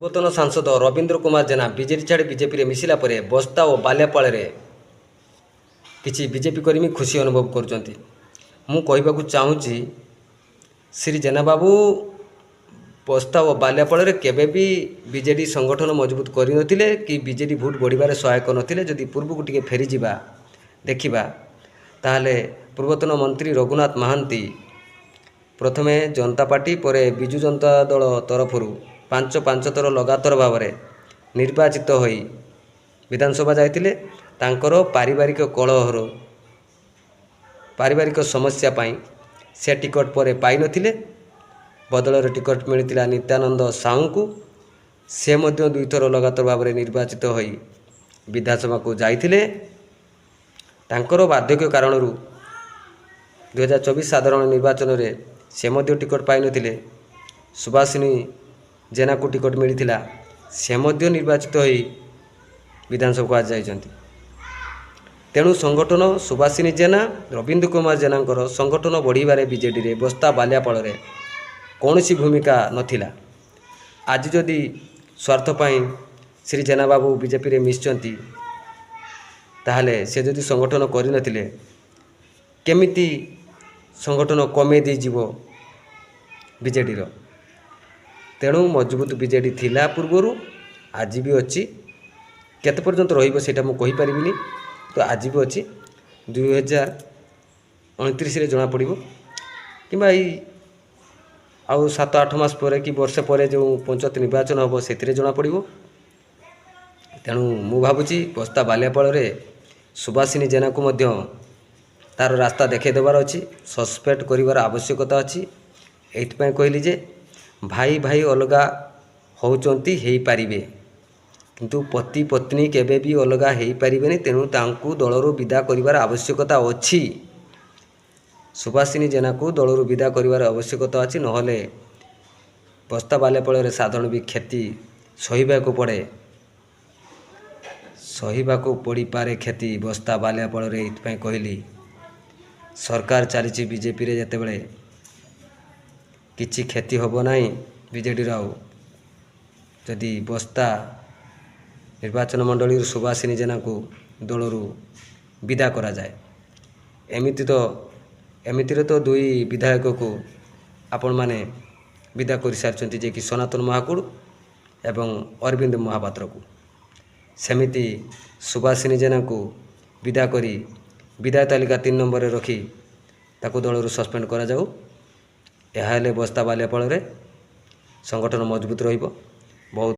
ପୂର୍ବତନ ସାଂସଦ ରବୀନ୍ଦ୍ର କୁମାର ଜେନା ବିଜେଡି ଛାଡ଼ି ବିଜେପିରେ ମିଶିଲା ପରେ ବସ୍ତା ଓ ବାଲିଆପାଳରେ କିଛି ବିଜେପି କର୍ମୀ ଖୁସି ଅନୁଭବ କରୁଛନ୍ତି। ମୁଁ କହିବାକୁ ଚାହୁଁଛି ଶ୍ରୀ ଜେନା ବାବୁ ବସ୍ତା ଓ ବାଲିଆପାଳରେ କେବେ ବି ବିଜେଡି ସଂଗଠନ ମଜବୁତ କରିନଥିଲେ କି ବିଜେଡି ଭୋଟ ବଢ଼ିବାରେ ସହାୟକ ନଥିଲେ। ଯଦି ପୂର୍ବକୁ ଟିକେ ଫେରିଯିବା ଦେଖିବା ତାହେଲେ ପୂର୍ବତନ ମନ୍ତ୍ରୀ ରଘୁନାଥ ମହାନ୍ତି ପ୍ରଥମେ ଜନତା ପାର୍ଟି ପରେ ବିଜୁ ଜନତା ଦଳ ତରଫରୁ ପାଞ୍ଚ ଥର ଲଗାତାର ଭାବରେ ନିର୍ବାଚିତ ହୋଇ ବିଧାନସଭା ଯାଇଥିଲେ। ତାଙ୍କର ପାରିବାରିକ ସମସ୍ୟା ପାଇଁ ସେ ଟିକଟ ପରେ ପାଇନଥିଲେ। ବଦଳରେ ଟିକଟ ମିଳିଥିଲା ନିତ୍ୟାନନ୍ଦ ସାହୁଙ୍କୁ। ସେ ମଧ୍ୟ ଦୁଇଥର ଲଗାତାର ଭାବରେ ନିର୍ବାଚିତ ହୋଇ ବିଧାନସଭାକୁ ଯାଇଥିଲେ। ତାଙ୍କର ବାର୍ଦ୍ଧକ୍ୟ କାରଣରୁ 2024 ସାଧାରଣ ନିର୍ବାଚନରେ ସେ ମଧ୍ୟ ଟିକଟ ପାଇନଥିଲେ। ସୁଭାଷିନୀ ଜେନାକୁ ଟିକଟ ମିଳିଥିଲା, ସେ ମଧ୍ୟ ନିର୍ବାଚିତ ହୋଇ ବିଧାନସଭାକୁ ଆଜି ଯାଇଛନ୍ତି। ତେଣୁ ସଂଗଠନ ସୁଭାଷିନୀ ଜେନା ରବୀନ୍ଦ୍ର କୁମାର ଜେନାଙ୍କର ସଂଗଠନ ବଢ଼ିବାରେ ବିଜେଡ଼ିରେ ବସ୍ତା ବାଲିଆପାଳରେ କୌଣସି ଭୂମିକା ନଥିଲା। ଆଜି ଯଦି ସ୍ୱାର୍ଥ ପାଇଁ ଶ୍ରୀ ଜେନା ବାବୁ ବିଜେପିରେ ମିଶିଛନ୍ତି ତାହେଲେ ସେ ଯଦି ସଂଗଠନ କରିନଥିଲେ କେମିତି ସଂଗଠନ କମେଇ ଦେଇଯିବ ବିଜେଡ଼ିର। ତେଣୁ ମଜବୁତ ବିଜେଡ଼ି ଥିଲା ପୂର୍ବରୁ, ଆଜି ବି ଅଛି। କେତେ ପର୍ଯ୍ୟନ୍ତ ରହିବ ସେଇଟା ମୁଁ କହିପାରିବିନି, ତ ଆଜି ବି ଅଛି। 2029ରେ ଜଣାପଡ଼ିବ କିମ୍ବା ଏଇ ଆଉ 7-8 ମାସ ପରେ କି ବର୍ଷେ ପରେ ଯେଉଁ ପଞ୍ଚାୟତ ନିର୍ବାଚନ ହେବ ସେଥିରେ ଜଣାପଡ଼ିବ। ତେଣୁ ମୁଁ ଭାବୁଛି ବସ୍ତା ବାଲିଆପାଳରେ ସୁଭାଷିନୀ ଜେନାକୁ ମଧ୍ୟ ତା'ର ରାସ୍ତା ଦେଖାଇ ଦେବାର ଅଛି, ସସ୍ପେଣ୍ଡ କରିବାର ଆବଶ୍ୟକତା ଅଛି। ଏଇଥିପାଇଁ କହିଲି ଯେ ଭାଇ ଭାଇ ଅଲଗା ହେଉଛନ୍ତି, ହେଇପାରିବେ, କିନ୍ତୁ ପତି ପତ୍ନୀ କେବେ ବି ଅଲଗା ହେଇପାରିବେନି। ତେଣୁ ତାଙ୍କୁ ଦଳରୁ ବିଦା କରିବାର ଆବଶ୍ୟକତା ଅଛି। ସୁଭାଷିନୀ ଜେନାକୁ ଦଳରୁ ବିଦା କରିବାର ଆବଶ୍ୟକତା ଅଛି। ନହେଲେ ବସ୍ତା ବାଲିଆପାଳରେ ସାଧାରଣ ବି କ୍ଷତି ସହିବାକୁ ପଡ଼ିପାରେ କ୍ଷତି ବସ୍ତା ବାଲିଆପାଳରେ। ଏଇଥିପାଇଁ କହିଲି ସରକାର ଚାଲିଛି ବିଜେପିରେ ଯେତେବେଳେ କିଛି କ୍ଷତି ହେବ ନାହିଁ ବିଜେଡ଼ିର। ଆଉ ଯଦି ବସ୍ତା ନିର୍ବାଚନ ମଣ୍ଡଳୀରୁ ସୁଭାଷିନୀ ଜେନାକୁ ଦଳରୁ ବିଦା କରାଯାଏ, ଏମିତିରେ ତ 2 ବିଧାୟକକୁ ଆପଣମାନେ ବିଦା କରିସାରିଛନ୍ତି, ଯେ କି ସନାତନ ମହାକୁଡ଼ ଏବଂ ଅରବିନ୍ଦ ମହାପାତ୍ରକୁ। ସେମିତି ସୁଭାଷିନୀ ଜେନାକୁ ବିଦା କରି ବିଦାୟ ତାଲିକା 3 ନମ୍ବରରେ ରଖି ତାକୁ ଦଳରୁ ସସ୍ପେଣ୍ଡ କରାଯାଉ। ଏହା ହେଲେ ବସ୍ତା ବାଲିଆପାଳରେ ସଂଗଠନ ମଜବୁତ ରହିବ।